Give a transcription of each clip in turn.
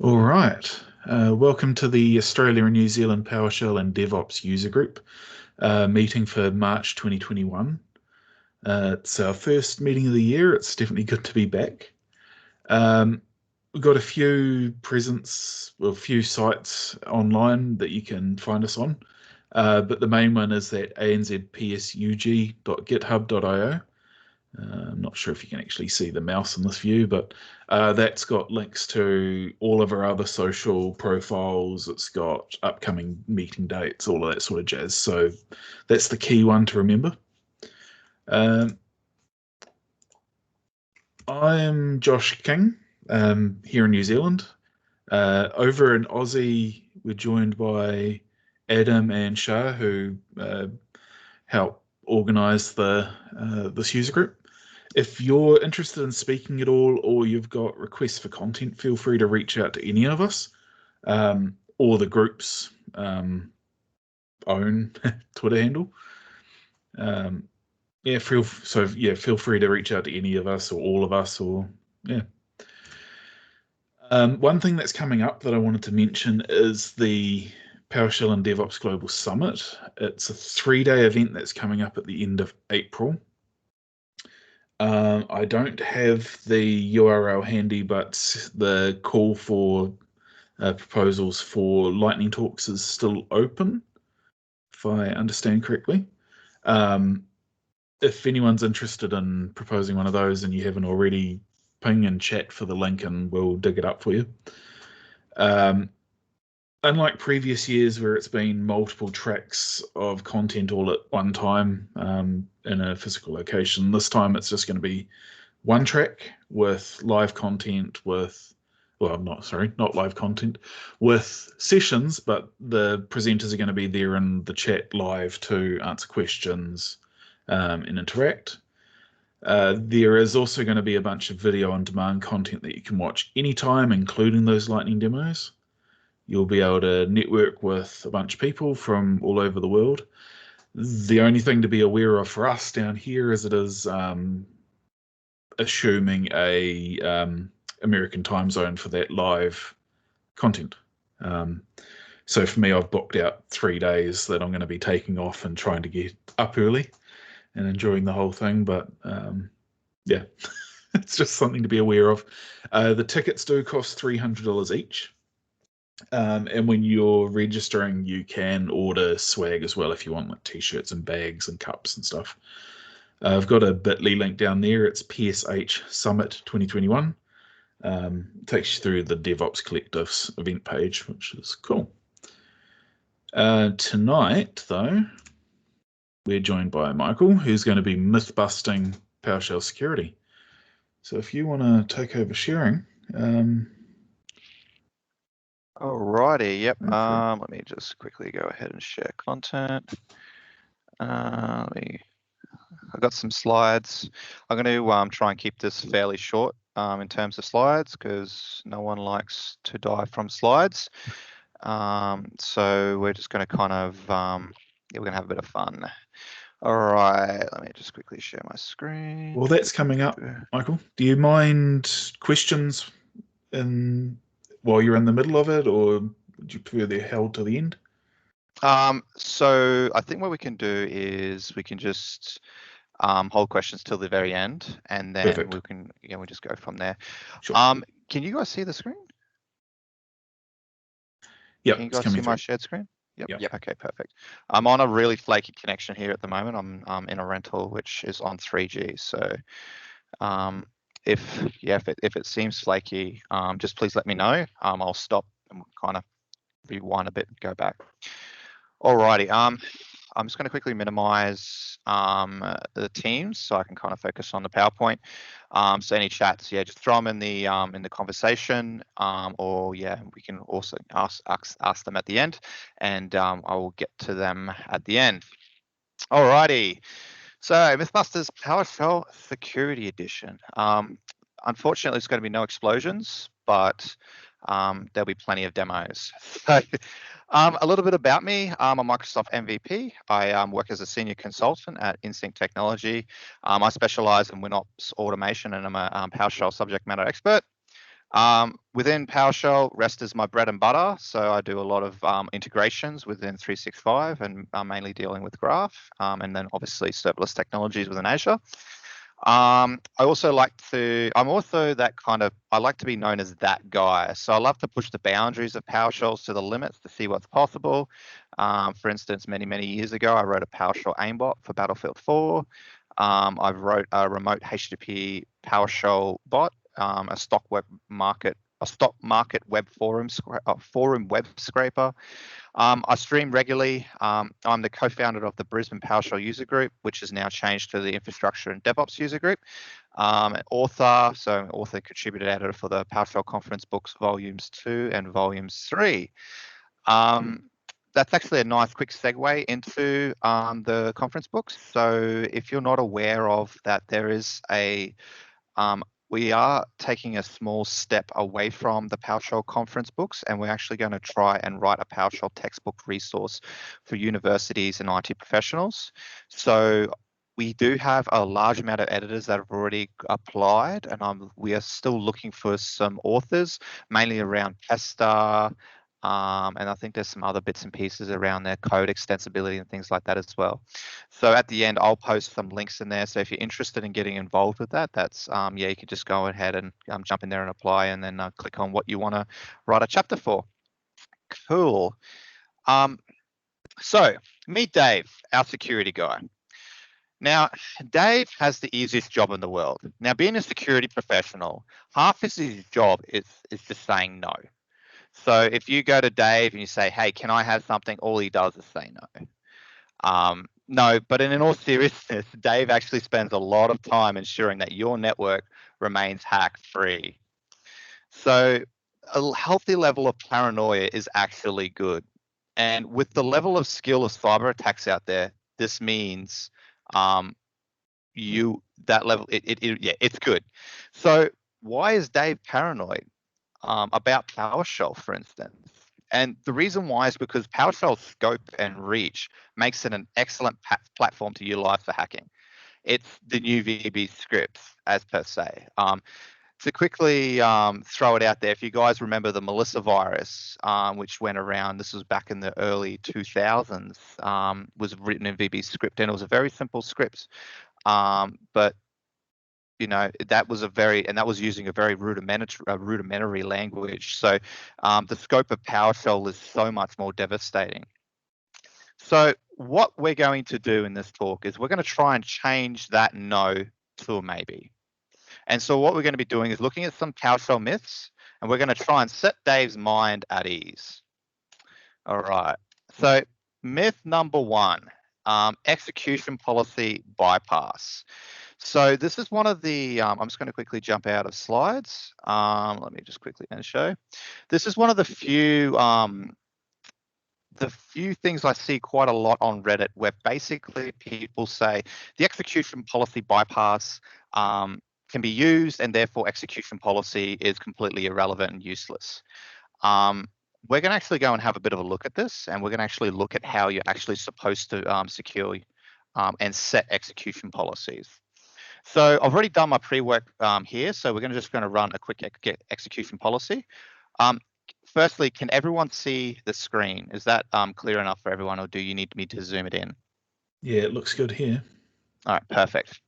All right. Welcome to the Australia and New Zealand PowerShell and DevOps user group meeting for March 2021. It's our first meeting of the year. It's definitely good to be back. We've got a few a few sites online that you can find us on, but the main one is that ANZPSUG.github.io. I'm not sure if you can actually see the mouse in this view, but that's got links to all of our other social profiles. It's got upcoming meeting dates, all of that sort of jazz. So that's the key one to remember. I'm Josh King here in New Zealand. Over in Aussie, we're joined by Adam and Shah, who help organise this user group. If you're interested in speaking at all, or you've got requests for content, feel free to reach out to any of us, or the group's own Twitter handle. Feel free to reach out to any of us or all of us, or yeah. One thing that's coming up that I wanted to mention is the PowerShell and DevOps Global Summit. It's a 3-day event that's coming up at the end of April. I don't have the URL handy, but the call for proposals for lightning talks is still open, if I understand correctly. If anyone's interested in proposing one of those and you haven't already, ping and chat for the link and we'll dig it up for you. Unlike previous years where it's been multiple tracks of content all at one time in a physical location, this time it's just going to be one track with live content not live content, with sessions, but the presenters are going to be there in the chat live to answer questions and interact. There is also going to be a bunch of video on demand content that you can watch anytime, including those lightning demos. You'll be able to network with a bunch of people from all over the world. The only thing to be aware of for us down here is it is assuming a American time zone for that live content. So for me, I've booked out 3 days that I'm going to be taking off and trying to get up early and enjoying the whole thing. But yeah, it's just something to be aware of. The tickets do cost $300 each. And when you're registering, you can order swag as well if you want, like t-shirts and bags and cups and stuff. I've got a bit.ly link down there. It's PSH Summit 2021. Takes you through the DevOps Collective's event page, which is cool. Tonight, though, we're joined by Michael, who's going to be myth-busting PowerShell Security. So if you want to take over sharing. Alrighty, yep. Let me just quickly go ahead and share content. I've got some slides. I'm going to try and keep this fairly short in terms of slides because no one likes to die from slides. So we're just going to kind of, we're going to have a bit of fun. All right, let me just quickly share my screen. Well, that's coming up, Michael. Do you mind questions while you're in the middle of it, or would you prefer they're held to the end? So I think what we can do is we can just hold questions till the very end, and then Perfect. we just go from there. Sure. Can you guys see the screen? Yeah. Can you guys see my shared screen? Yep. Okay, perfect. I'm on a really flaky connection here at the moment. I'm in a rental which is on 3G. So if it seems flaky, just please let me know. I'll stop and kind of rewind a bit and go back. Alrighty. I'm just going to quickly minimize the teams so I can kind of focus on the PowerPoint. So any chats, just throw them in the conversation, or we can also ask them at the end, and I will get to them at the end. Alrighty. So Mythbusters PowerShell Security Edition. Unfortunately, there's going to be no explosions, but there'll be plenty of demos. So, a little bit about me. I'm a Microsoft MVP. I work as a senior consultant at Instinct Technology. I specialize in WinOps automation, and I'm a PowerShell subject matter expert. Within PowerShell, REST is my bread and butter. So I do a lot of integrations within 365 and I'm mainly dealing with Graph and then obviously serverless technologies within Azure. I also like to, I'm also that kind of, I like to be known as that guy. So I love to push the boundaries of PowerShells to the limits to see what's possible. For instance, many years ago, I wrote a PowerShell aimbot for Battlefield 4. I wrote a remote HTTP PowerShell bot, a stock market web forum web scraper. I stream regularly. I'm the co-founder of the Brisbane PowerShell user group, which has now changed to the infrastructure and DevOps user group. An author, so author contributed editor for the PowerShell conference books, volumes 2 and volumes 3. That's actually a nice quick segue into the conference books. So if you're not aware of that, there is a we are taking a small step away from the PowerShell conference books, and we're actually going to try and write a PowerShell textbook resource for universities and IT professionals. So we do have a large amount of editors that have already applied, and we are still looking for some authors, mainly around Pesta, and I think there's some other bits and pieces around their code extensibility and things like that as well. So at the end, I'll post some links in there. So if you're interested in getting involved with that, that's yeah, you can just go ahead and jump in there and apply, and then click on what you want to write a chapter for. Cool. So meet Dave, our security guy. Now, Dave has the easiest job in the world. Now, being a security professional, half of his job is just saying no. So if you go to Dave and you say, hey, can I have something? All he does is say no. No, but in all seriousness, Dave actually spends a lot of time ensuring that your network remains hack-free. So a healthy level of paranoia is actually good. And with the level of skill of cyber attacks out there, this means that level, yeah, it's good. So why is Dave paranoid about PowerShell, for instance? And the reason why is because PowerShell's scope and reach makes it an excellent platform to utilize for hacking. It's the new VB scripts, as per se. To quickly throw it out there, if you guys remember the Melissa virus, which went around, this was back in the early 2000s, was written in VB script, and it was a very simple script. But you know, that was using a very rudimentary language. So the scope of PowerShell is so much more devastating. So what we're going to do in this talk is we're going to try and change that no to a maybe. And so what we're going to be doing is looking at some PowerShell myths, and we're going to try and set Dave's mind at ease. All right. So myth number 1, execution policy bypass. So this is one of the, I'm just going to quickly jump out of slides. Let me just quickly show. This is one of the few things I see quite a lot on Reddit, where basically people say the execution policy bypass can be used, and therefore execution policy is completely irrelevant and useless. We're going to actually go and have a bit of a look at this, and we're going to actually look at how you're actually supposed to secure and set execution policies. So I've already done my pre-work here, so we're just going to run a quick execution policy. Firstly, can everyone see the screen? Is that clear enough for everyone, or do you need me to zoom it in? Yeah, it looks good here. All right, perfect.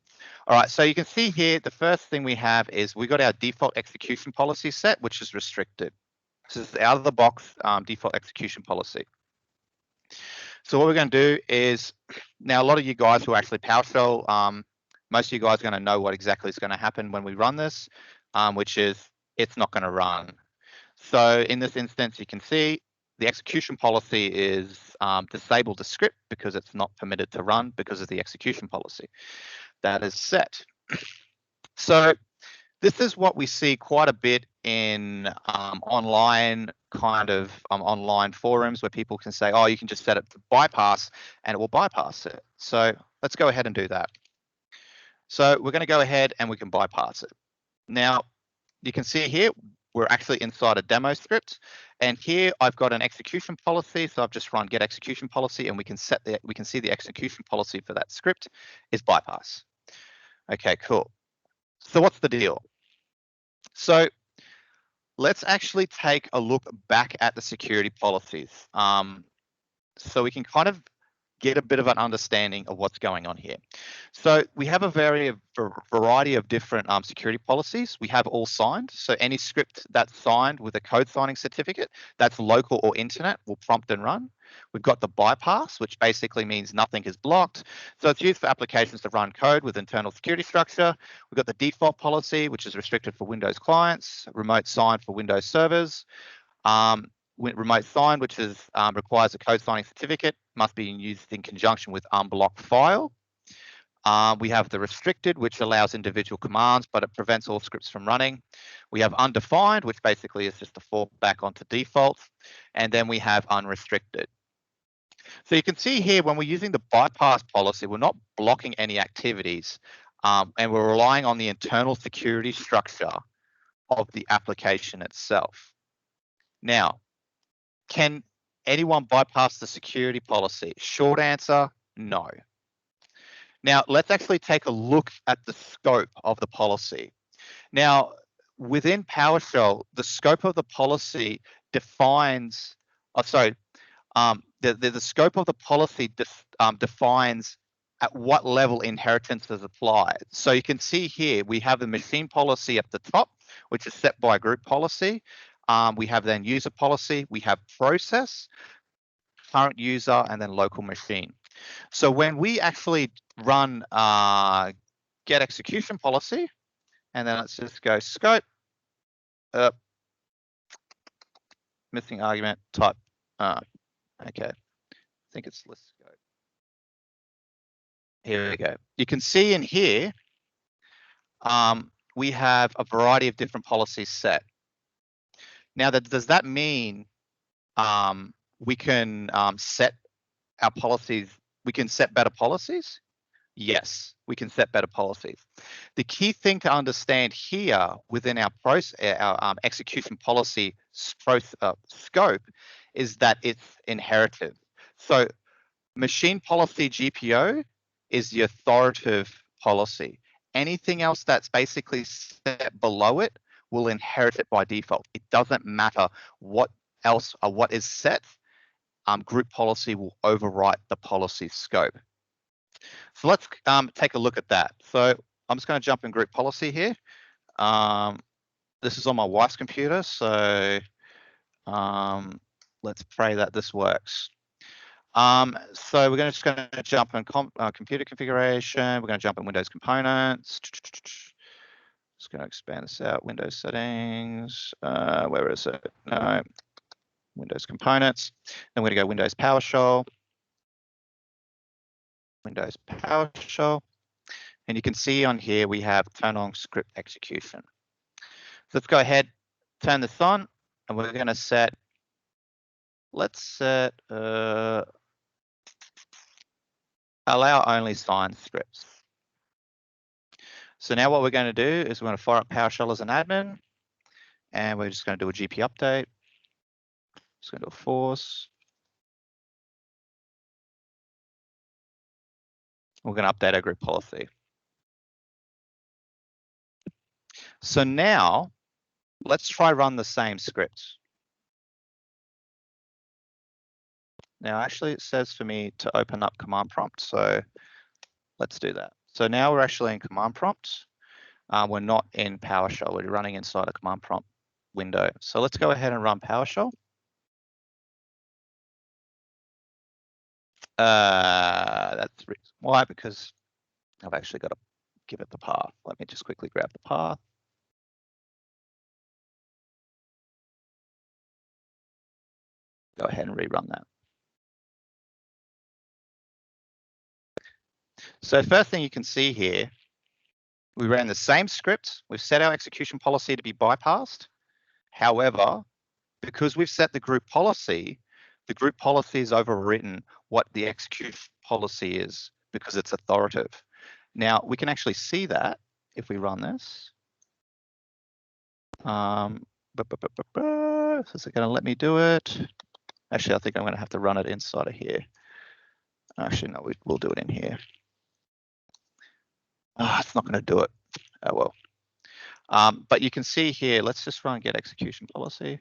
All right, so you can see here, the first thing we have is we got our default execution policy set, which is restricted. This is out of the box default execution policy. So what we're going to do is, now a lot of you guys who actually PowerShell, most of you guys are going to know what exactly is going to happen when we run this, which is it's not going to run. So in this instance, you can see the execution policy is disable the script because it's not permitted to run because of the execution policy. That is set. So this is what we see quite a bit in online online forums, where people can say, oh, you can just set it to bypass and it will bypass it. So let's go ahead and do that. So we're going to go ahead and we can bypass it. Now, you can see here, we're actually inside a demo script, and here I've got an execution policy. So I've just run get execution policy, and we can see the execution policy for that script is bypass. Okay, cool. So what's the deal? So let's actually take a look back at the security policies, so we can kind of get a bit of an understanding of what's going on here. So we have a variety of different security policies. We have all signed. So any script that's signed with a code signing certificate that's local or internet will prompt and run. We've got the bypass, which basically means nothing is blocked. So it's used for applications to run code with internal security structure. We've got the default policy, which is restricted for Windows clients, remote sign for Windows servers. Remote sign, which is requires a code signing certificate, must be used in conjunction with unblocked file. We have the restricted, which allows individual commands, but it prevents all scripts from running. We have undefined, which basically is just a fallback onto defaults. And then we have unrestricted. So you can see here, when we're using the bypass policy, we're not blocking any activities, and we're relying on the internal security structure of the application itself. Now, can anyone bypass the security policy? Short answer, no. Now, let's actually take a look at the scope of the policy. Now, within PowerShell, the scope of the policy defines, the scope of the policy defines at what level inheritance is applied. So you can see here, we have the machine policy at the top, which is set by group policy. We have then user policy, we have process, current user, and then local machine. So when we actually run get execution policy, and then let's just go scope, missing argument type. Okay, I think it's list scope. Here we go. You can see in here, we have a variety of different policies set. Now, does that mean we can set our policies? We can set better policies? Yes, we can set better policies. The key thing to understand here within our execution policy scope is that it's inherited. So machine policy GPO is the authoritative policy. Anything else that's basically set below it will inherit it by default. It doesn't matter what else or what is set. Group policy will overwrite the policy scope. So let's take a look at that. So I'm just going to jump in group policy here. This is on my wife's computer, so let's pray that this works. So we're just going to jump in computer configuration. We're going to jump in Windows components. Just going to expand this out. Windows settings. Where is it? No. Windows components. Then we're going to go Windows PowerShell. Windows PowerShell. And you can see on here we have turn on script execution. So let's go ahead, turn this on, and we're going to set, let's set allow only signed scripts. So now what we're going to do is we're going to fire up PowerShell as an admin, and we're just going to do a GP update. Just going to do a force. We're going to update our group policy. So now let's try run the same script. Now, actually, it says for me to open up command prompt. So let's do that. So now we're actually in command prompt. We're not in PowerShell. We're running inside a command prompt window. So let's go ahead and run PowerShell. That's the reason why, because I've actually got to give it the path. Let me just quickly grab the path. Go ahead and rerun that. So first thing you can see here, we ran the same script. We've set our execution policy to be bypassed. However, because we've set the group policy is overwritten what the execution policy is because it's authoritative. Now, we can actually see that if we run this. Is it going to let me do it? Actually, I think I'm going to have to run it inside of here. Actually, no, we'll do it in here. It's not going to do it. Oh, But you can see here, let's just run get execution policy.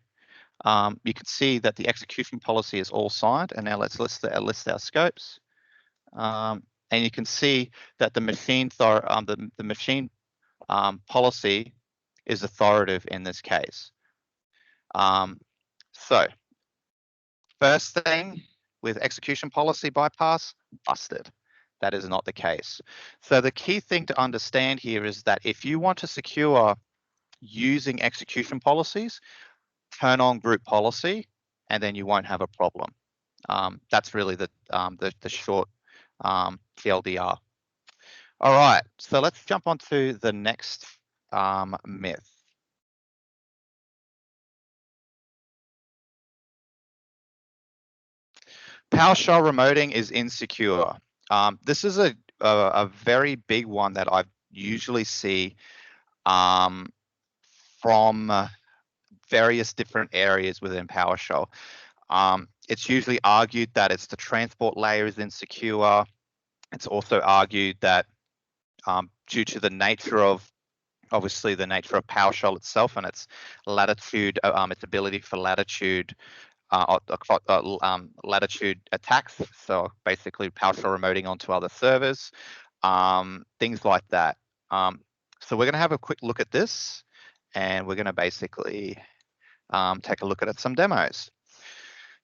You can see that the execution policy is all signed, and now let's list our scopes. And you can see that the machine policy is authoritative in this case. So first thing with execution policy bypass, busted. That is not the case. So the key thing to understand here is that if you want to secure using execution policies, turn on group policy, and then you won't have a problem. That's really the short TLDR. All right, so let's jump on to the next myth. PowerShell remoting is insecure. This is a very big one that I usually see from various different areas within PowerShell. It's usually argued that it's the transport layer is insecure. It's also argued that due to the nature of, obviously the nature of PowerShell itself and its latitude, its ability for latitude attacks, so basically PowerShell remoting onto other servers, things like that. So we're going to have a quick look at this, and we're going to basically take a look at some demos.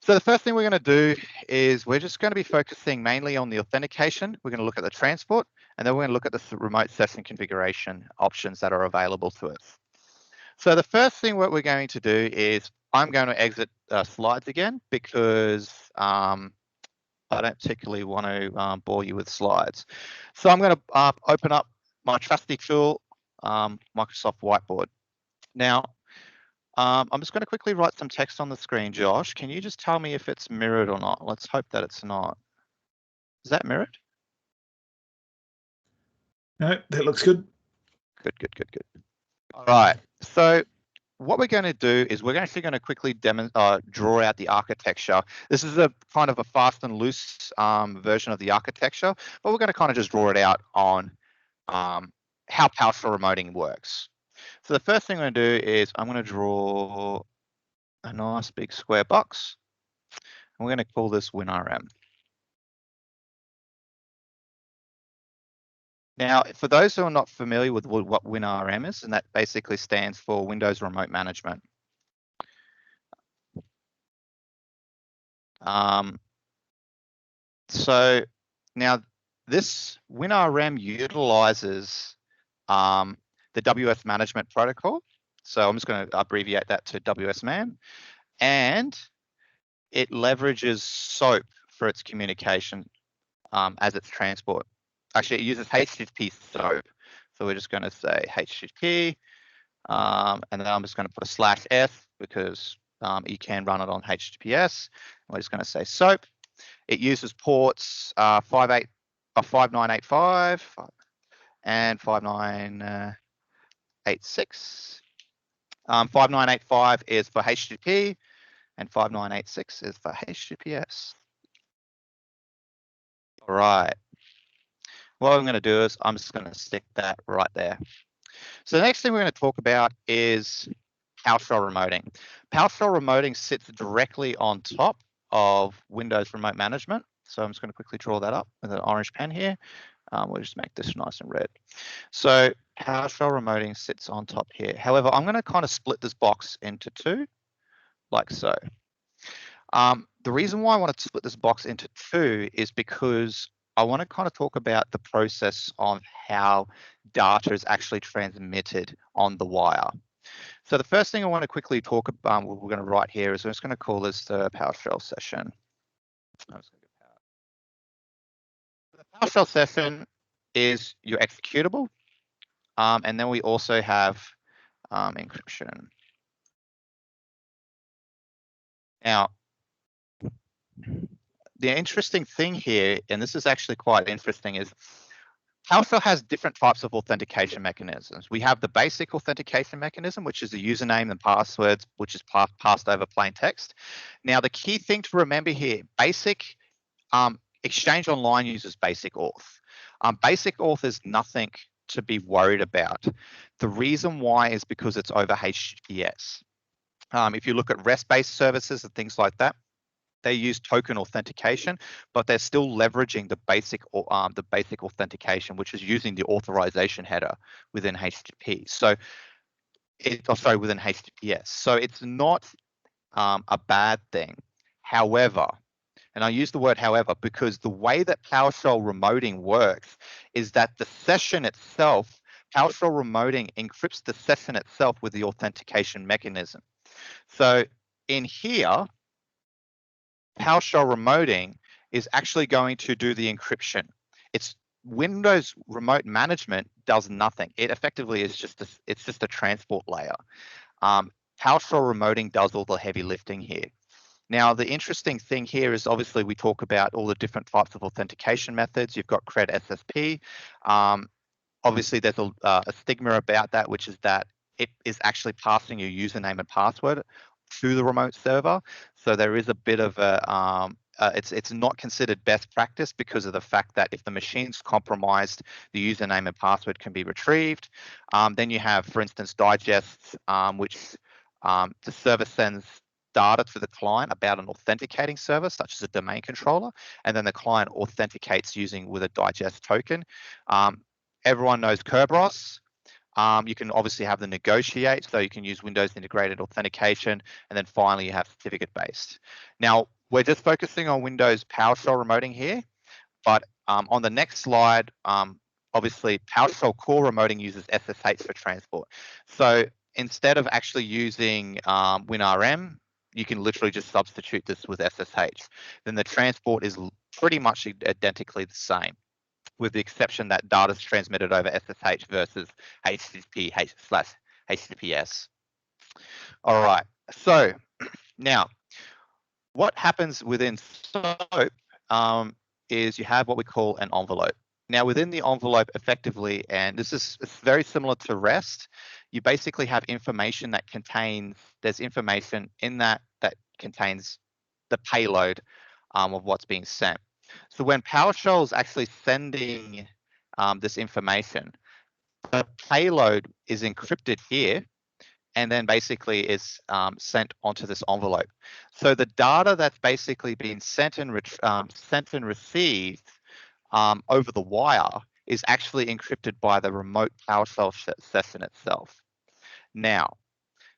So the first thing we're going to do is we're just going to be focusing mainly on the authentication. We're going to look at the transport, and then we're going to look at the remote session configuration options that are available to us. So the first thing what we're going to do is I'm going to exit slides again because I don't particularly want to bore you with slides. So I'm going to open up my trusty tool, Microsoft Whiteboard. Now, I'm just going to quickly write some text on the screen. Josh, can you just tell me if it's mirrored or not? Let's hope that it's not. Is that mirrored? No, that looks good. Good. All right. So what we're going to do is we're actually going to quickly draw out the architecture. This is a kind of a fast and loose version of the architecture, but we're going to kind of just draw it out on how PowerShell remoting works. So the first thing I'm going to do is I'm going to draw a nice big square box. And we're going to call this WinRM. Now, for those who are not familiar with what WinRM is, and that basically stands for Windows Remote Management. So now this WinRM utilizes the WS management protocol. So I'm just going to abbreviate that to WSMan, and it leverages SOAP for its communication as its transport. Actually, it uses HTTP SOAP. So we're just going to say HTTP, and then I'm just going to put a /s because you can run it on HTTPS. We're just going to say SOAP. It uses ports 5985 and 5986. 5985 is for HTTP, and 5986 is for HTTPS. All right. What I'm going to do is I'm just going to stick that right there. So the next thing we're going to talk about is PowerShell remoting. PowerShell remoting sits directly on top of Windows Remote Management. So I'm just going to quickly draw that up with an orange pen here. We'll just make this nice and red. So PowerShell remoting sits on top here. However, I'm going to kind of split this box into two, like so. The reason why I want to split this box into two is because I want to kind of talk about the process of how data is actually transmitted on the wire. So the first thing I want to quickly talk about, we're going to write here is I'm just going to call this the PowerShell session. The PowerShell session is your executable, and then we also have encryption. Now, the interesting thing here, and this is actually quite interesting, is PowerShell has different types of authentication mechanisms. We have the basic authentication mechanism, which is the username and passwords, which is passed over plain text. Now, the key thing to remember here, basic Exchange Online uses basic auth. Basic auth is nothing to be worried about. The reason why is because it's over HTTPS. If you look at REST-based services and things like that, they use token authentication, but they're still leveraging the basic authentication, which is using the authorization header within HTTP. So, within HTTPS. So it's not a bad thing. However, and I use the word however because the way that PowerShell remoting works is that the session itself, PowerShell remoting encrypts the session itself with the authentication mechanism. So in here, PowerShell remoting is actually going to do the encryption. It's Windows remote management does nothing. It effectively is just a transport layer. PowerShell remoting does all the heavy lifting here. Now, the interesting thing here is obviously we talk about all the different types of authentication methods. You've got CRED SSP. Obviously, there's a stigma about that, which is that it is actually passing your username and password to the remote server. So there is a bit of a, it's not considered best practice because of the fact that if the machine's compromised, the username and password can be retrieved. Then you have, for instance, digests, which the server sends data to the client about an authenticating service, such as a domain controller, and then the client authenticates with a digest token. Everyone knows Kerberos. You can obviously have the negotiate, so you can use Windows integrated authentication, and then finally you have certificate-based. Now, we're just focusing on Windows PowerShell remoting here, but on the next slide, obviously PowerShell core remoting uses SSH for transport. So instead of actually using WinRM, you can literally just substitute this with SSH. Then the transport is pretty much identically the same, with the exception that data is transmitted over SSH versus HTTP/HTTPS. All right, so now what happens within SOAP is you have what we call an envelope. Now within the envelope effectively, and it's very similar to REST, you basically have information that there's information in that contains the payload of what's being sent. So when PowerShell is actually sending this information, the payload is encrypted here and then basically is sent onto this envelope. So the data that's basically been sent and received over the wire is actually encrypted by the remote PowerShell session itself. Now,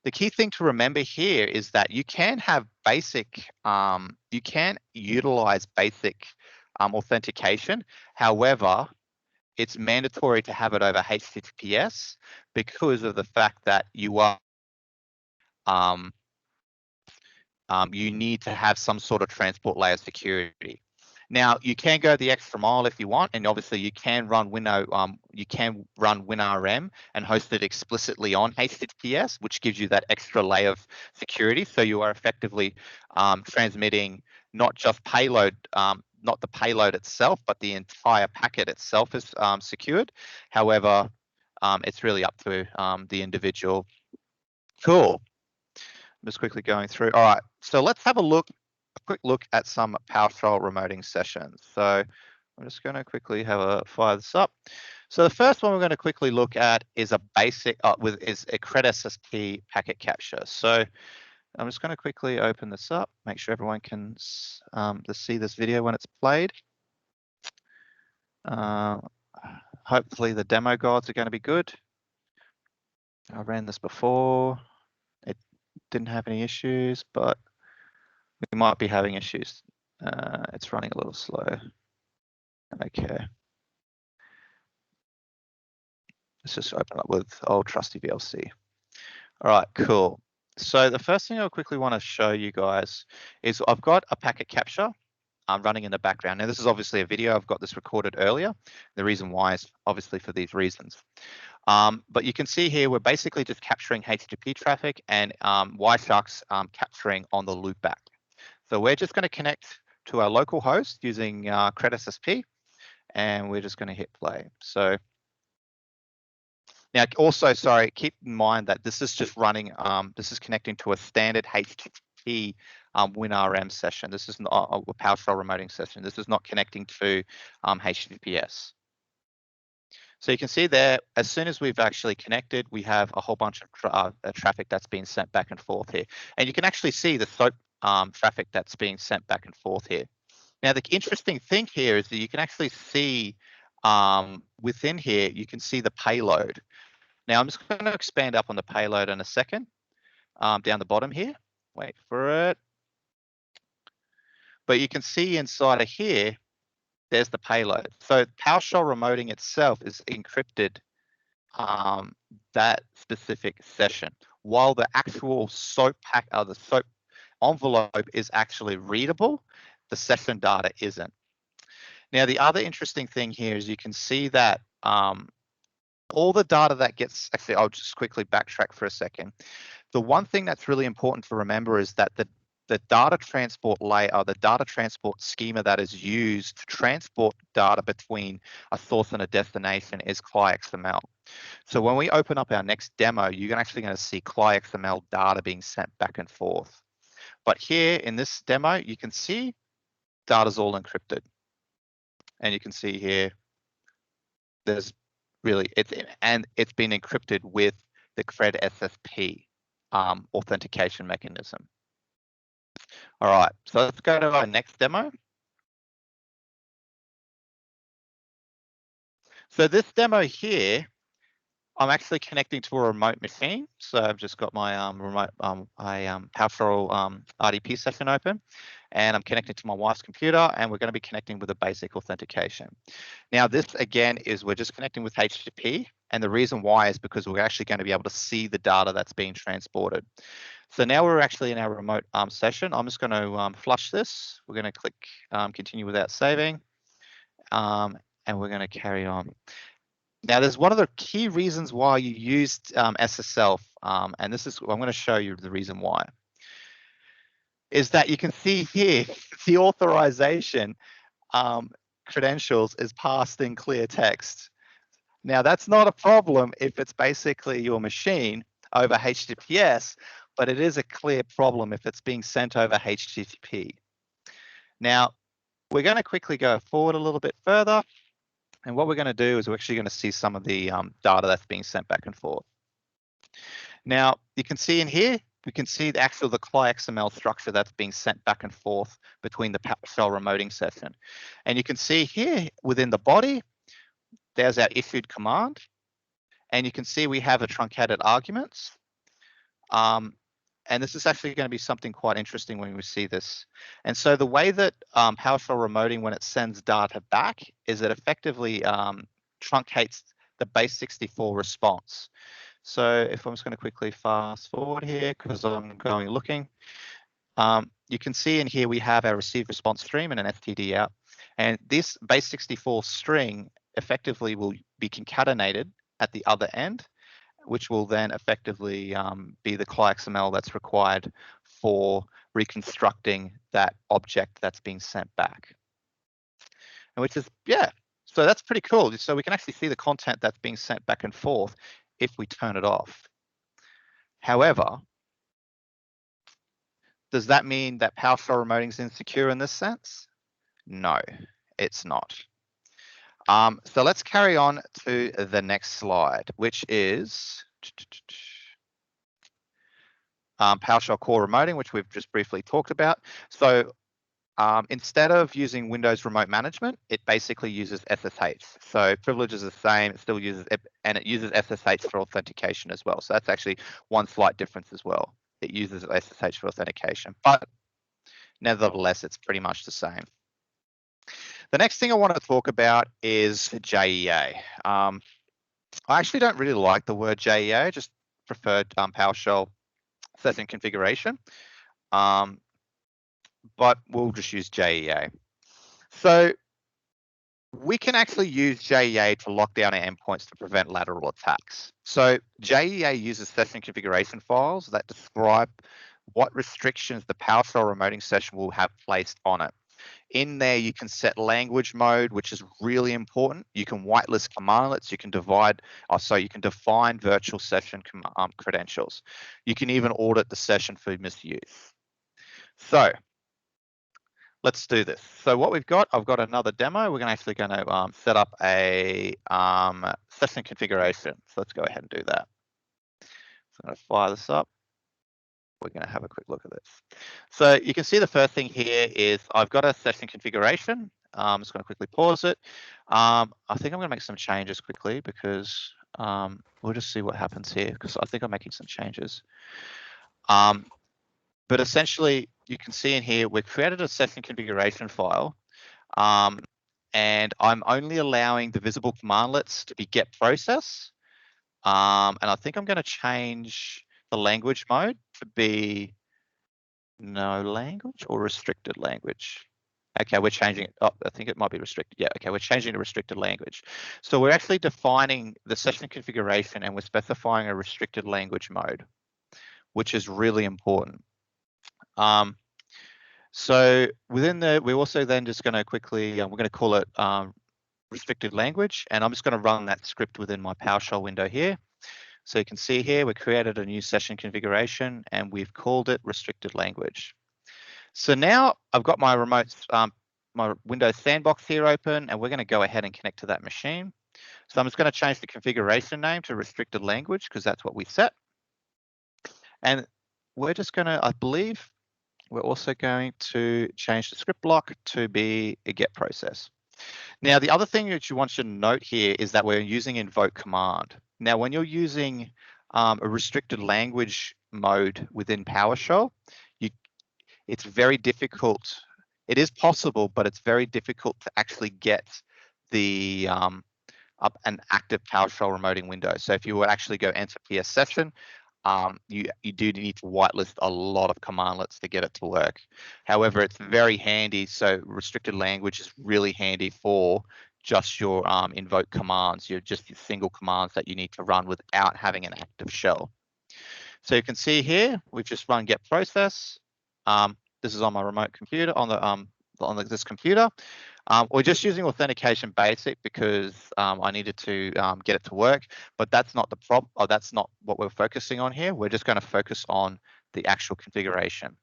the key thing to remember here is that you can have you can utilize basic authentication. However, it's mandatory to have it over HTTPS because of the fact that you need to have some sort of transport layer security. Now, you can go the extra mile if you want, and obviously you can run WinRM and host it explicitly on HTTPS, which gives you that extra layer of security. So you are effectively transmitting not just payload, not the payload itself, but the entire packet itself is secured. However, it's really up to the individual. Cool. I'm just quickly going through. All right, so let's have a quick look at some PowerShell remoting sessions. So I'm just going to quickly fire this up. So the first one we're going to quickly look at is a basic is a CRED SSP packet capture. So I'm just going to quickly open this up, make sure everyone can see this video when it's played. Hopefully the demo guides are going to be good. I ran this before. It didn't have any issues, but we might be having issues. It's running a little slow. Okay. Let's just open up with old trusty VLC. All right, cool. So the first thing I quickly want to show you guys is I've got a packet capture running in the background. Now this is obviously a video. I've got this recorded earlier. The reason why is obviously for these reasons. But you can see here, we're basically just capturing HTTP traffic and Wireshark's capturing on the loopback. So we're just going to connect to our local host using CRED SSP, and we're just going to hit play. So now also, sorry, keep in mind that this is just running, this is connecting to a standard HTTP WinRM session. This is not a PowerShell remoting session. This is not connecting to HTTPS. So you can see there, as soon as we've actually connected, we have a whole bunch of traffic that's being sent back and forth here. And you can actually see the SOAP traffic that's being sent back and forth here. Now, the interesting thing here is that you can actually see within here, you can see the payload. Now, I'm just going to expand up on the payload in a second, down the bottom here. Wait for it. But you can see inside of here, there's the payload. So PowerShell remoting itself is encrypted that specific session, while the actual SOAP the SOAP envelope is actually readable, the session data isn't. Now, the other interesting thing here is you can see that all the data that gets, actually, I'll just quickly backtrack for a second. The one thing that's really important to remember is that the data transport layer, the data transport schema that is used to transport data between a source and a destination is CLI.XML. So when we open up our next demo, you're actually going to see CLI.XML data being sent back and forth. But here in this demo, you can see data's all encrypted. And you can see here, there's really, it's been encrypted with the CRED SSP authentication mechanism. All right, so let's go to our next demo. So this demo here, I'm actually connecting to a remote machine. So I've just got my remote PowerShell RDP session open, and I'm connected to my wife's computer, and we're going to be connecting with a basic authentication. Now, this again is we're just connecting with HTTP, and the reason why is because we're actually going to be able to see the data that's being transported. So now we're actually in our remote session. I'm just going to flush this. We're going to click continue without saving, and we're going to carry on. Now, there's one of the key reasons why you used SSL, and this is, I'm going to show you the reason why, is that you can see here the authorization credentials is passed in clear text. Now, that's not a problem if it's basically your machine over HTTPS, but it is a clear problem if it's being sent over HTTP. Now, we're going to quickly go forward a little bit further. And what we're going to do is we're actually going to see some of the data that's being sent back and forth. Now, you can see in here, we can see the CLI.XML structure that's being sent back and forth between the PowerShell remoting session. And you can see here within the body, there's our issued command. And you can see we have a truncated arguments. And this is actually going to be something quite interesting when we see this. And so the way that PowerShell remoting, when it sends data back, is it effectively truncates the base64 response. So if I'm just going to quickly fast forward here, because I'm going looking, you can see in here we have our receive response stream and an STD out. And this base64 string effectively will be concatenated at the other end, which will then effectively be the CLI.XML that's required for reconstructing that object that's being sent back. And which is, yeah, so that's pretty cool. So we can actually see the content that's being sent back and forth if we turn it off. However, does that mean that PowerShell remoting is insecure in this sense? No, it's not. So let's carry on to the next slide, which is PowerShell core remoting, which we've just briefly talked about. So instead of using Windows remote management, it basically uses SSH. So privilege is the same, it still uses it, and it uses SSH for authentication as well. So that's actually one slight difference as well. It uses SSH for authentication, but nevertheless, it's pretty much the same. The next thing I want to talk about is JEA. I actually don't really like the word JEA, I just preferred PowerShell session configuration, but we'll just use JEA. So we can actually use JEA to lock down our endpoints to prevent lateral attacks. So JEA uses session configuration files that describe what restrictions the PowerShell remoting session will have placed on it. In there, you can set language mode, which is really important. You can whitelist commandlets. You can you can define virtual session credentials. You can even audit the session for misuse. So let's do this. So what we've got, I've got another demo. We're actually going to set up a session configuration. So let's go ahead and do that. So I'm going to fire this up. We're going to have a quick look at this. So you can see the first thing here is I've got a session configuration. I'm just going to quickly pause it. I think I'm going to make some changes quickly because we'll just see what happens here because I think I'm making some changes. But essentially, you can see in here, we've created a session configuration file, and I'm only allowing the visible commandlets to be get process. And I think I'm going to change the language mode to be no language or restricted language. Okay, we're changing it. Oh, I think it might be restricted. Yeah, okay, we're changing to restricted language. So we're actually defining the session configuration and we're specifying a restricted language mode, which is really important. So within we're also then just going to quickly, we're going to call it restricted language, and I'm just going to run that script within my PowerShell window here. So you can see here, we created a new session configuration and we've called it restricted language. So now I've got my remote, my Windows sandbox here open, and we're going to go ahead and connect to that machine. So I'm just going to change the configuration name to restricted language because that's what we set. And we're just going to, I believe, we're also going to change the script block to be a get process. Now, the other thing that you want to note here is that we're using invoke command. Now, when you're using a restricted language mode within PowerShell, it's very difficult. It is possible, but it's very difficult to actually get the up an active PowerShell remoting window. So if you would actually go enter PS session, you do need to whitelist a lot of commandlets to get it to work. However, it's very handy. So restricted language is really handy for just your invoke commands. You're just your single commands that you need to run without having an active shell. So you can see here, we've just run get process. This is on my remote computer, on this computer. We're just using authentication basic because I needed to get it to work, but that's not the problem, or that's not what we're focusing on here. We're just going to focus on the actual configuration.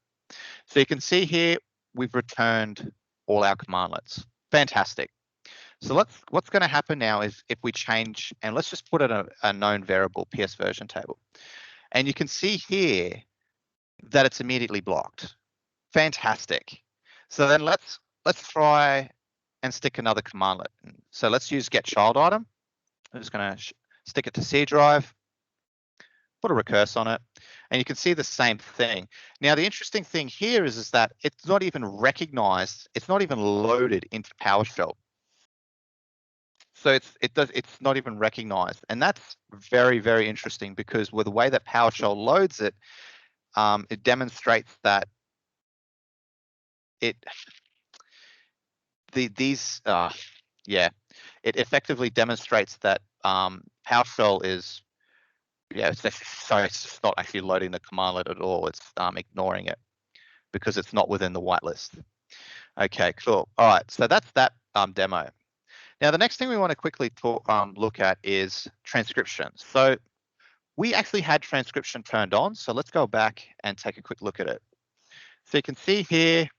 So you can see here, we've returned all our commandlets. Fantastic. So what's going to happen now is if we change, and let's just put in a known variable, PS version table. And you can see here that it's immediately blocked. Fantastic. So then let's try and stick another commandlet. So let's use get child item. I'm just going to stick it to C drive, put a recurse on it, and you can see the same thing. Now, the interesting thing here is that it's not even recognized, it's not even loaded into PowerShell. So it's not even recognized, and that's very, very interesting because with the way that PowerShell loads it, it demonstrates that it effectively demonstrates that PowerShell is it's just not actually loading the commandlet at all. It's ignoring it because it's not within the whitelist. Okay, cool. All right, so that's that demo. Now, the next thing we want to quickly look at is transcription. So we actually had transcription turned on. So let's go back and take a quick look at it. So you can see here,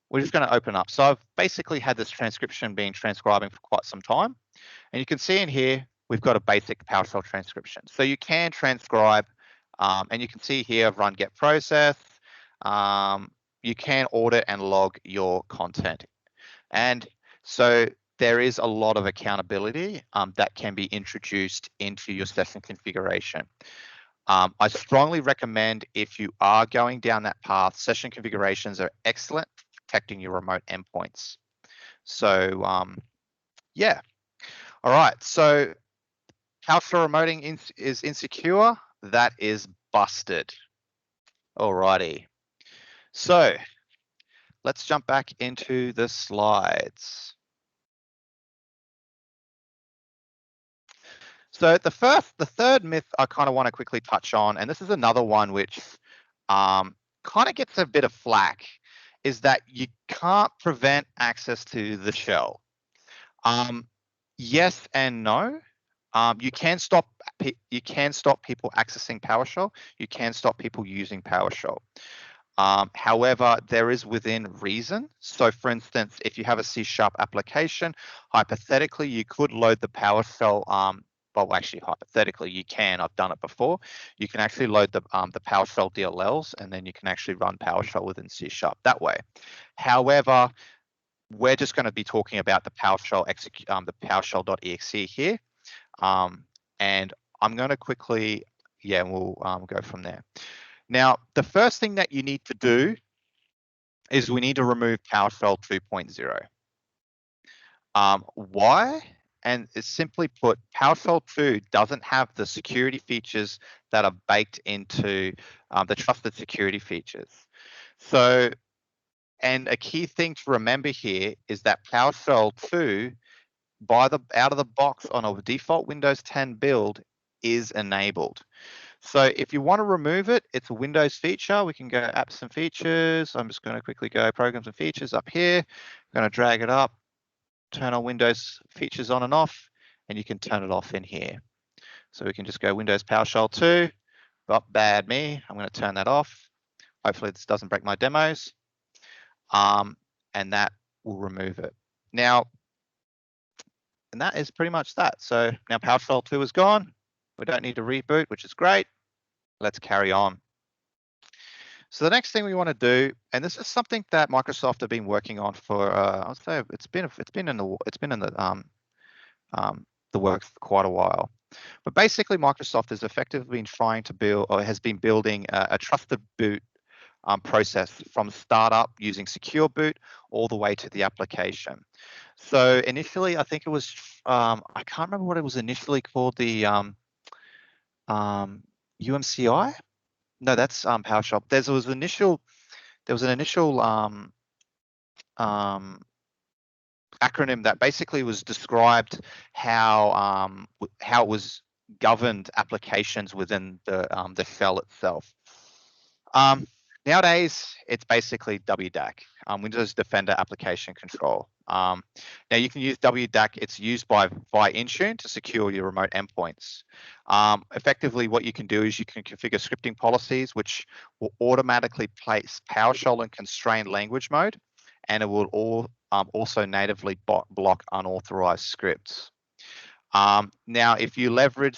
we're just going to open up. So I've basically had this transcription being transcribing for quite some time. And you can see in here, we've got a basic PowerShell transcription. So you can transcribe, and you can see here, I've run get process. You can audit and log your content. And so there is a lot of accountability that can be introduced into your session configuration. I strongly recommend if you are going down that path, session configurations are excellent for protecting your remote endpoints. So yeah. All right, so PowerShell remoting is insecure. That is busted. All righty. So let's jump back into the slides. So the third myth I kind of want to quickly touch on, and this is another one which kind of gets a bit of flack, is that you can't prevent access to the shell. Yes and no. You can stop people accessing PowerShell. You can stop people using PowerShell. However, there is within reason. So for instance, if you have a C# application, hypothetically, you could load the PowerShell, well, actually, hypothetically, you can. I've done it before. You can actually load the PowerShell DLLs, and then you can actually run PowerShell within C# that way. However, we're just going to be talking about the PowerShell the PowerShell.exe here, and I'm going to quickly, we'll go from there. Now, the first thing that you need to do is we need to remove PowerShell 2.0. Why? And it's simply put, PowerShell 2 doesn't have the security features that are baked into the trusted security features. So, and a key thing to remember here is that PowerShell 2, out of the box on a default Windows 10 build, is enabled. So if you want to remove it, it's a Windows feature. We can go apps and features. I'm just going to quickly go programs and features up here. I'm going to drag it up, turn on Windows features on and off, and you can turn it off in here. So we can just go Windows PowerShell 2. Oh, bad me. I'm going to turn that off. Hopefully this doesn't break my demos. And that will remove it. Now, and that is pretty much that. So now PowerShell 2 is gone. We don't need to reboot, which is great. Let's carry on. So the next thing we want to do, and this is something that Microsoft have been working on for, I'll say it's been in the works for quite a while. But basically, Microsoft has effectively been trying to build, or has been building a trusted boot process from startup using secure boot all the way to the application. So initially, I think it was, I can't remember what it was initially called, the UMCI. No, that's PowerShell. There was an initial acronym that basically was described how it was governed applications within the shell itself. Nowadays, it's basically WDAC, Windows Defender Application Control. Now you can use WDAC. It's used via Intune to secure your remote endpoints. Effectively, what you can do is you can configure scripting policies, which will automatically place PowerShell in constrained language mode, and it will also natively block unauthorized scripts. Now, if you leverage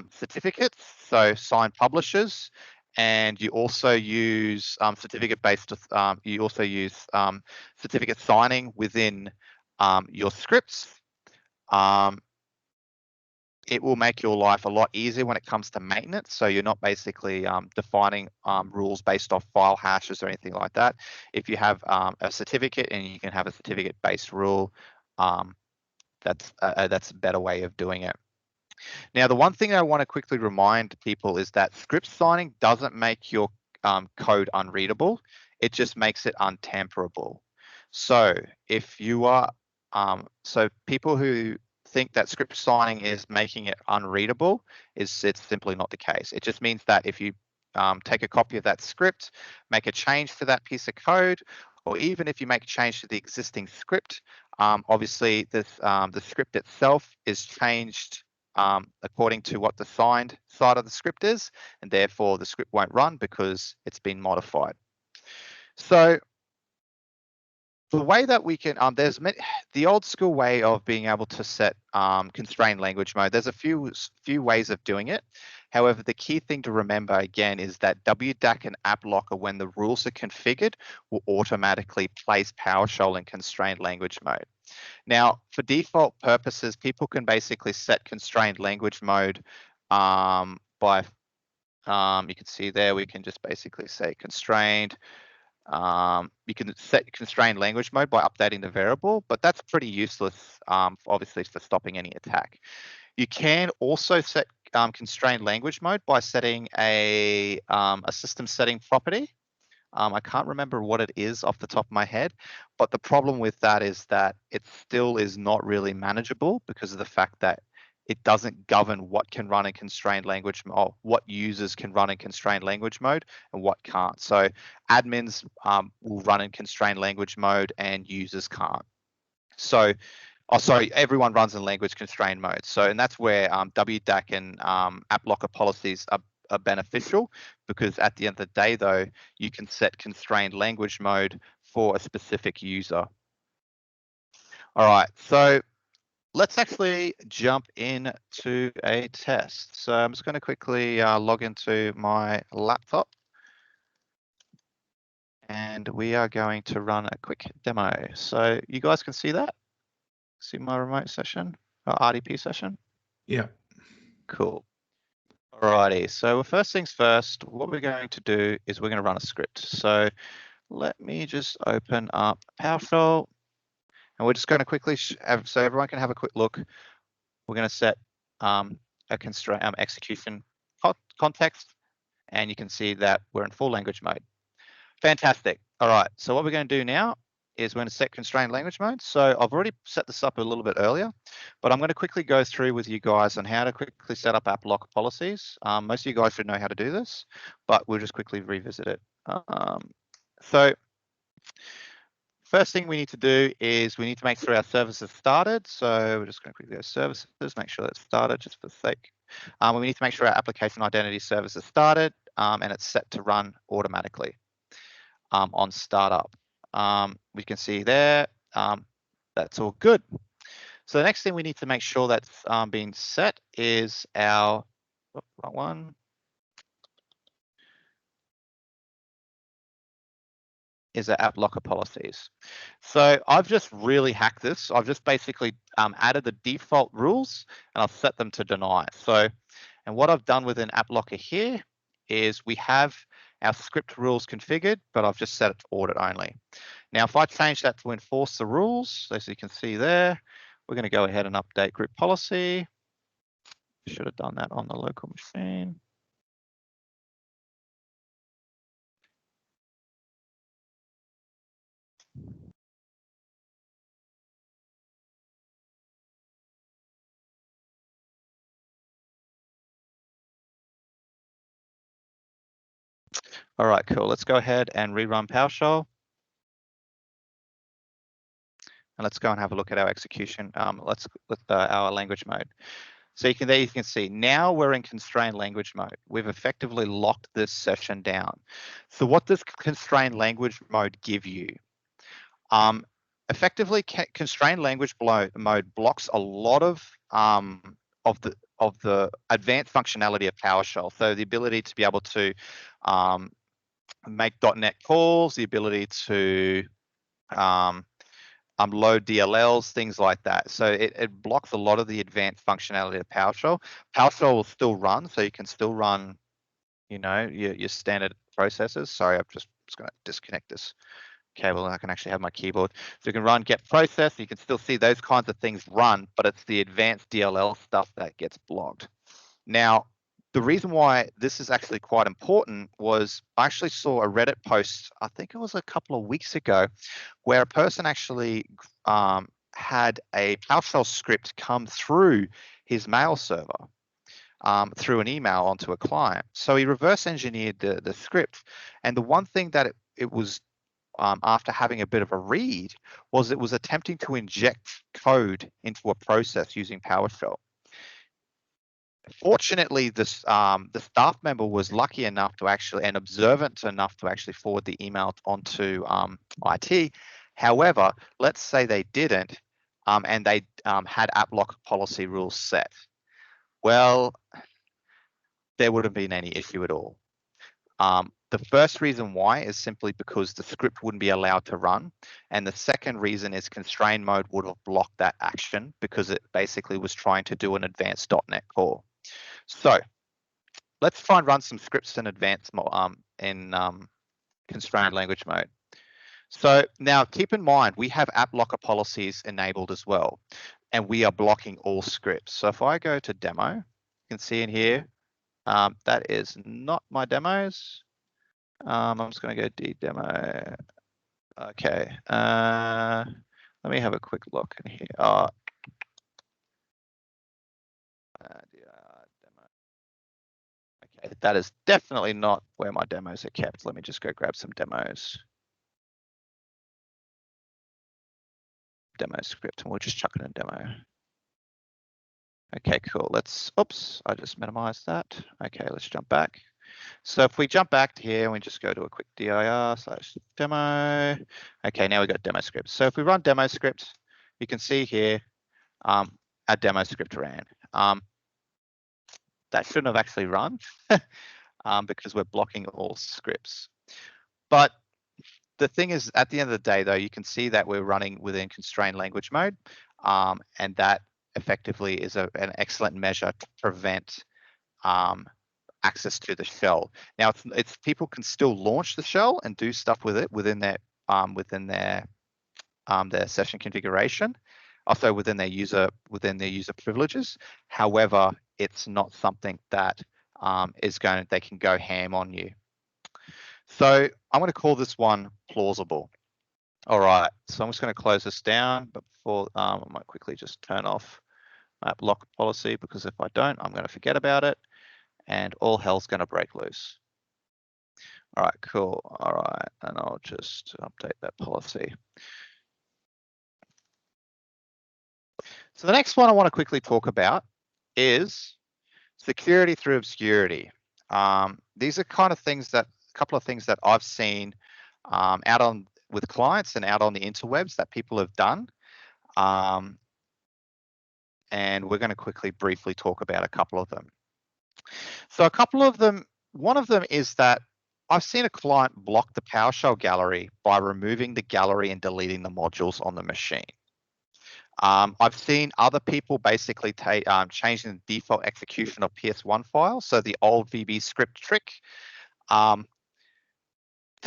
certificates, so signed publishers, and you also use certificate-based, you also use certificate signing within your scripts, it will make your life a lot easier when it comes to maintenance. So you're not basically defining rules based off file hashes or anything like that. If you have a certificate and you can have a certificate-based rule, that's a better way of doing it. Now, the one thing I want to quickly remind people is that script signing doesn't make your code unreadable. It just makes it untamperable. So if you are, so people who think that script signing is making it unreadable, it's simply not the case. It just means that if you take a copy of that script, make a change to that piece of code, or even if you make a change to the existing script, obviously the script itself is changed according to what the signed side of the script is, and therefore the script won't run because it's been modified. So the way that we can, there's the old school way of being able to set constrained language mode. There's a few ways of doing it. However, the key thing to remember again is that WDAC and App Locker, when the rules are configured, will automatically place PowerShell in constrained language mode. Now, for default purposes, people can basically set constrained language mode by, you can see there, we can just basically say constrained. You can set constrained language mode by updating the variable, but that's pretty useless, obviously, for stopping any attack. You can also set constrained language mode by setting a system setting property. I can't remember what it is off the top of my head, but the problem with that is that it still is not really manageable because of the fact that it doesn't govern what can run in constrained language, or what users can run in constrained language mode and what can't. So admins will run in constrained language mode and users can't. So, sorry, everyone runs in language constrained mode. So, and that's where WDAC and App Locker policies are are beneficial, because at the end of the day, though, you can set constrained language mode for a specific user. All right, so let's actually jump into a test. So I'm just going to quickly log into my laptop, and we are going to run a quick demo. So you guys can see that? See my remote session, or RDP session? Yeah. Cool. Alrighty, so first things first, what we're going to do is we're going to run a script. So let me just open up PowerShell, and we're just going to quickly, so everyone can have a quick look. We're going to set a constraint execution context, and you can see that we're in full language mode. Fantastic. All right, so what we're going to do now is we're going to set constrained language mode. So I've already set this up a little bit earlier, but I'm going to quickly go through with you guys on how to quickly set up app locker policies. Most of you guys should know how to do this, but we'll just quickly revisit it. So first thing we need to do is we need to make sure our service is started. So we're just going to quickly go services, make sure that's started just for the sake. We need to make sure our application identity service is started and it's set to run automatically on startup. We can see there, that's all good. So the next thing we need to make sure that's being set is our, wrong one, is our app locker policies. So I've just really hacked this. I've just basically added the default rules and I've set them to deny. So, and what I've done with an app locker here is we have our script rules configured, but I've just set it to audit only. Now, if I change that to enforce the rules, as you can see there, we're going to go ahead and update group policy. Should have done that on the local machine. All right, cool. Let's go ahead and rerun PowerShell. And let's go and have a look at our execution. Let's with our language mode. So there you can see now we're in constrained language mode. We've effectively locked this session down. So what does constrained language mode give you? Effectively, constrained language mode blocks a lot of the advanced functionality of PowerShell. So the ability to be able to make .NET calls, the ability to load DLLs, things like that. So it blocks a lot of the advanced functionality of PowerShell. PowerShell will still run, so you can still run, you know, your standard processes. Sorry, I'm just going to disconnect this cable and I can actually have my keyboard. So you can run get process. You can still see those kinds of things run, but it's the advanced DLL stuff that gets blocked. Now, the reason why this is actually quite important was I actually saw a Reddit post, I think it was a couple of weeks ago, where a person actually had a PowerShell script come through his mail server through an email onto a client. So he reverse engineered the script. And the one thing that it was after having a bit of a read was it was attempting to inject code into a process using PowerShell. Fortunately, the staff member was lucky enough to actually, and observant enough to actually forward the email onto IT. However, let's say they didn't, and they had app lock policy rules set. Well, there wouldn't been any issue at all. The first reason why is simply because the script wouldn't be allowed to run. And the second reason is constrained mode would have blocked that action because it basically was trying to do an advanced .NET call. So let's try and run some scripts in advanced in constrained language mode. So now keep in mind, we have app locker policies enabled as well, and we are blocking all scripts. So if I go to demo, you can see in here, that is not my demos. I'm just going to go demo. Okay. Let me have a quick look in here. Demo. Okay, that is definitely not where my demos are kept. Let me just go grab some demos. Demo script, and we'll just chuck it in demo. Okay, cool. Oops, I just minimized that. Okay, let's jump back. So if we jump back to here and we just go to a quick dir/demo. Okay, now we've got demo script. So if we run demo script, you can see here our demo script ran. That shouldn't have actually run because we're blocking all scripts. But the thing is, at the end of the day, though, you can see that we're running within constrained language mode, and that effectively is an excellent measure to prevent access to the shell. Now, it's people can still launch the shell and do stuff with it within their session configuration, also within their user privileges. However, it's not something that they can go ham on you. So I'm going to call this one plausible. All right, so I'm just going to close this down, but before I might quickly just turn off block policy, because if I don't, I'm going to forget about it and all hell's going to break loose. All right, cool. All right, and I'll just update that policy. So the next one I want to quickly talk about is security through obscurity. These are kind of things that, a couple of things that I've seen out on with clients and out on the interwebs that people have done. And we're going to quickly briefly talk about a couple of them. So a couple of them, one of them is that I've seen a client block the PowerShell gallery by removing the gallery and deleting the modules on the machine. I've seen other people basically changing the default execution of PS1 files, so the old VB script trick. The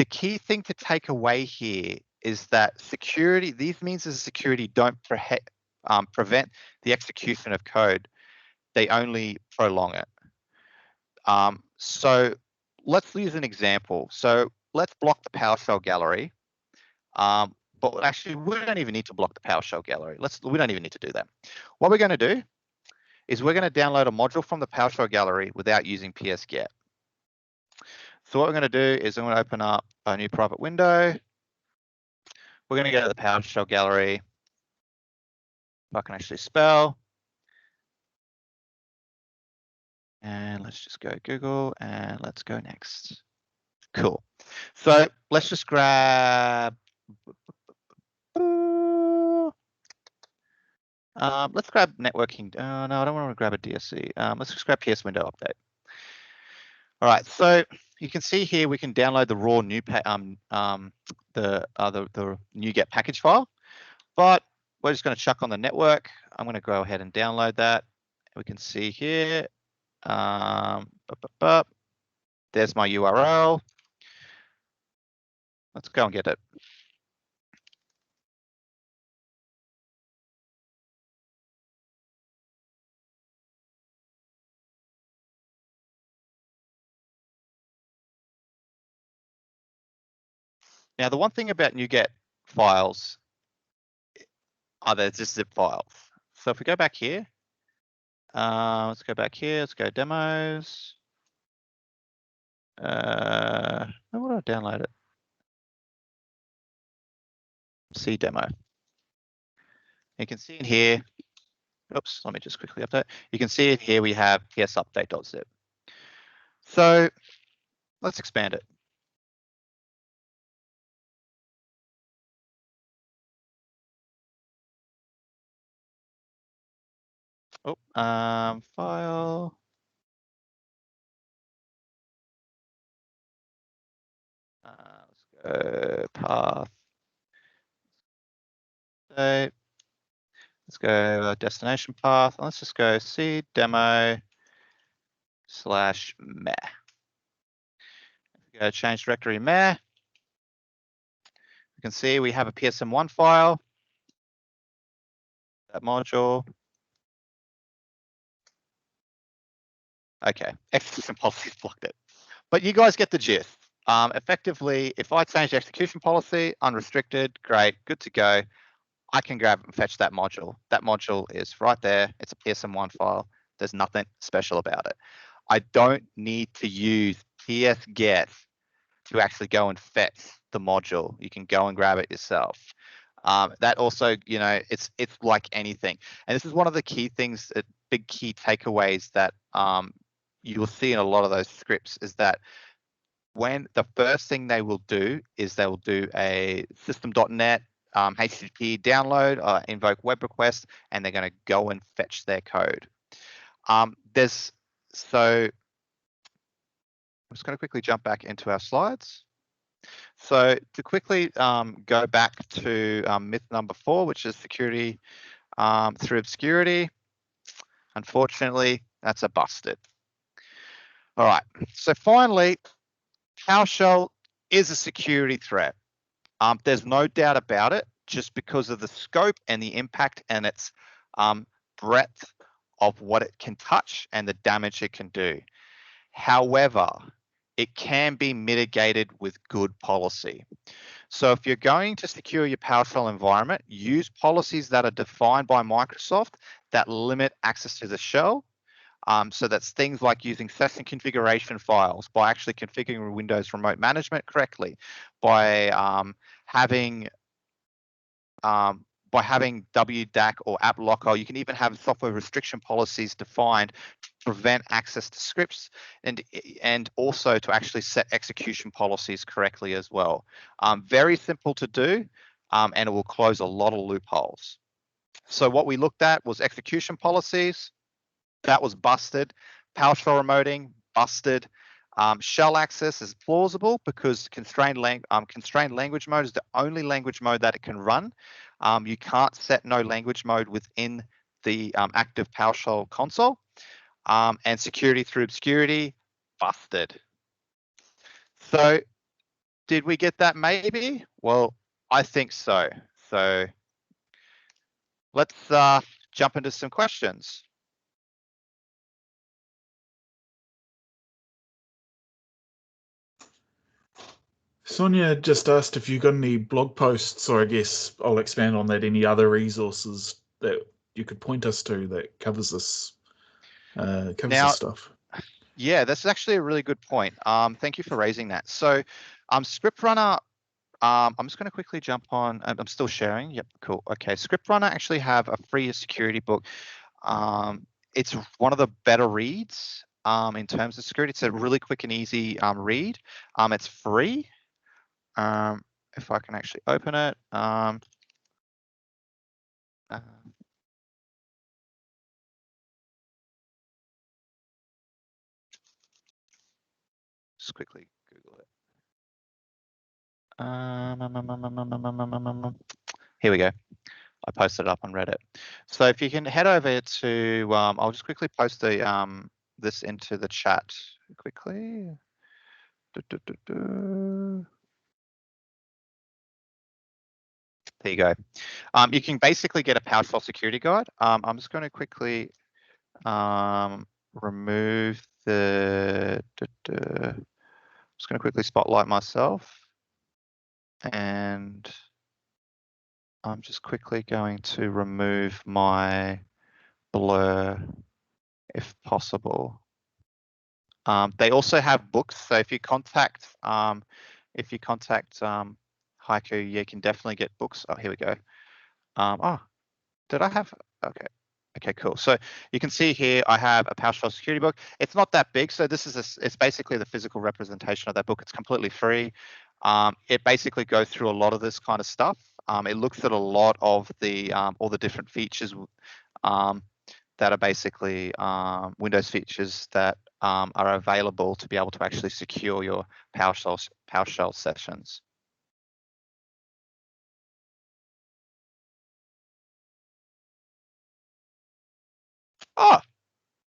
key thing to take away here is that security, these means of security don't prevent the execution of code. They only prolong it. So let's use an example. So let's block the PowerShell gallery. But actually, we don't even need to block the PowerShell gallery. We don't even need to do that. What we're going to do is we're going to download a module from the PowerShell gallery without using ps-get. So what we're going to do is I'm going to open up a new private window. We're going to go to the PowerShell gallery. If I can actually spell. And let's just go Google and let's go next. Cool. So let's just grab. Let's grab networking. No, I don't want to grab a DSC. Let's just grab PS window update. All right, so you can see here we can download the raw the NuGet package file, but we're just going to chuck on the network. I'm going to go ahead and download that. We can see here. There's my URL. Let's go and get it. Now, the one thing about NuGet files are they're just zip files. So if we go back here, let's go back here, let's go demos. Where would I download it? C demo. You can see in here, oops, let me just quickly update. You can see it here, we have psupdate.zip. So let's expand it. Oh, file. Let's go path. Let's go destination path. Let's just go C demo /meh. Go change directory meh. You can see we have a PSM1 file. That module. Okay, ExecutionPolicy's blocked it. But you guys get the gist. Effectively, if I change the execution policy, unrestricted, great, good to go. I can grab and fetch that module. That module is right there. It's a PSM1 file. There's nothing special about it. I don't need to use ps-get to actually go and fetch the module. You can go and grab it yourself. That also, it's like anything. And this is one of the key things, big key takeaways that you will see in a lot of those scripts is that when the first thing they will do is they will do a system.net HTTP download, invoke web request, and they're going to go and fetch their code. I'm just going to quickly jump back into our slides. So to quickly go back to myth number 4, which is security through obscurity. Unfortunately, that's a busted. All right, so finally, PowerShell is a security threat. There's no doubt about it, just because of the scope and the impact and its breadth of what it can touch and the damage it can do. However, it can be mitigated with good policy. So if you're going to secure your PowerShell environment, use policies that are defined by Microsoft that limit access to the shell. So that's things like using session configuration files, by actually configuring Windows remote management correctly, by having WDAC or app locker. You can even have software restriction policies defined to prevent access to scripts, and also to actually set execution policies correctly as well. Very simple to do, and it will close a lot of loopholes. So what we looked at was execution policies. That was busted. PowerShell remoting, busted. Shell access is plausible because constrained language mode is the only language mode that it can run. You can't set no language mode within the active PowerShell console. And security through obscurity, busted. So did we get that maybe? Well, I think so. So let's jump into some questions. Sonia just asked if you got any blog posts, or I guess I'll expand on that, any other resources that you could point us to that covers this stuff. Yeah, that's actually a really good point. Thank you for raising that. So Script Runner, I'm just going to quickly jump on. I'm still sharing. Yep, cool. Okay, Script Runner actually have a free security book. It's one of the better reads in terms of security. It's a really quick and easy read. It's free. If I can actually open it. Just quickly Google it. Here we go. I posted it up on Reddit. So if you can head over to, I'll just quickly post the this into the chat quickly. There you go. You can basically get a PowerShell security guide. I'm just going to quickly remove the. Just going to quickly spotlight myself, and I'm just quickly going to remove my blur if possible. They also have books, so if you contact Haiku, you can definitely get books. Oh, here we go. Oh, did I have? Okay, cool. So you can see here I have a PowerShell security book. It's not that big, so this is it's basically the physical representation of that book. It's completely free. It basically goes through a lot of this kind of stuff. It looks at a lot of the all the different features that are basically Windows features that are available to be able to actually secure your PowerShell sessions. Oh,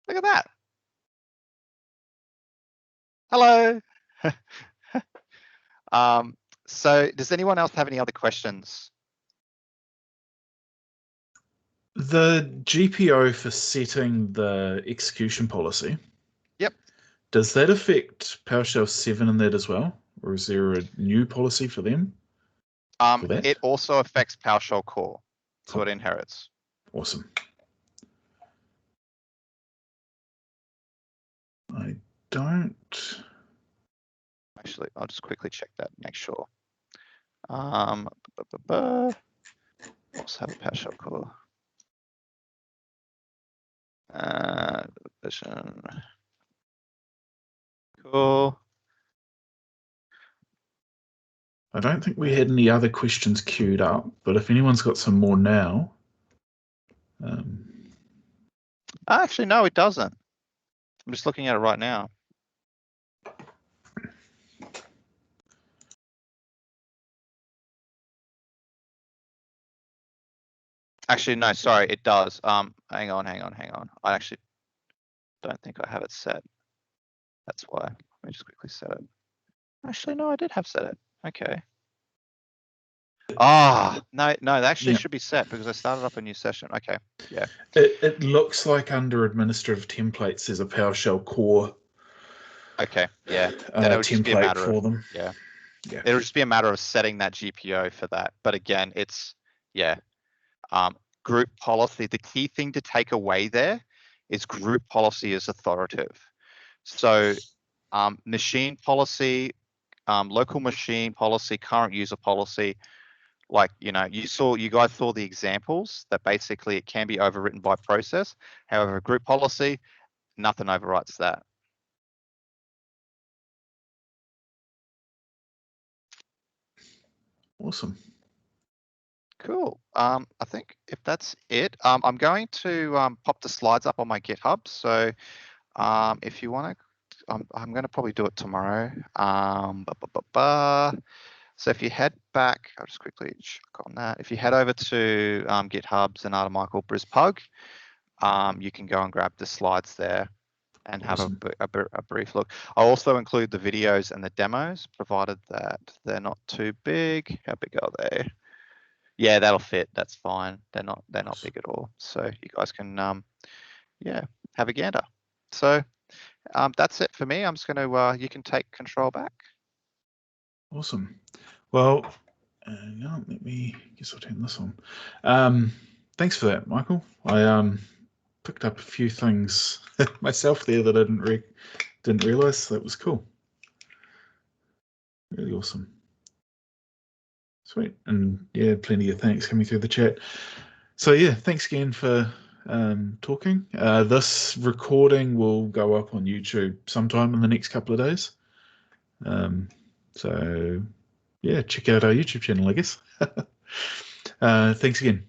look at that. Hello. So does anyone else have any other questions? The GPO for setting the execution policy. Yep. Does that affect PowerShell 7 in that as well? Or is there a new policy for them? It also affects PowerShell core, so it inherits. Awesome. I don't. Actually, I'll just quickly check that, make sure. Also have a PowerShell core. Vision. Cool. I don't think we had any other questions queued up, but if anyone's got some more now. Actually, no, it doesn't. I'm just looking at it right now. Actually, no, sorry, it does. Hang on. I actually don't think I have it set. That's why. Let me just quickly set it. Actually, no, I did have set it. Okay. Ah, no, that actually should be set because I started up a new session. Okay, yeah. It looks like under administrative templates there's a PowerShell core. Okay, yeah. Then it would just be a template matter for of them. yeah. Yeah. It'll just be a matter of setting that GPO for that. But again, it's group policy. The key thing to take away there is group policy is authoritative. So machine policy, local machine policy, current user policy, like, you guys saw the examples that basically it can be overwritten by process. However, group policy, nothing overwrites that. Awesome. Cool. I think if that's it, I'm going to pop the slides up on my GitHub. So if you want to, I'm going to probably do it tomorrow. So if you head back, I'll just quickly check on that. If you head over to GitHub, Zanatta Michael PowerShell, you can go and grab the slides there and have awesome. a brief look. I'll also include the videos and the demos, provided that they're not too big. How big are they? Yeah, that'll fit. That's fine. They're not big at all. So you guys can have a gander. So that's it for me. I'm just going to you can take control back. Awesome. Well, let me guess I'll turn this on. Thanks for that, Michael. I picked up a few things myself there that I didn't realize. That was cool. Really awesome. Sweet. And yeah, plenty of thanks coming through the chat. So yeah, thanks again for talking. This recording will go up on YouTube sometime in the next couple of days. So yeah, check out our YouTube channel, I guess. Thanks again.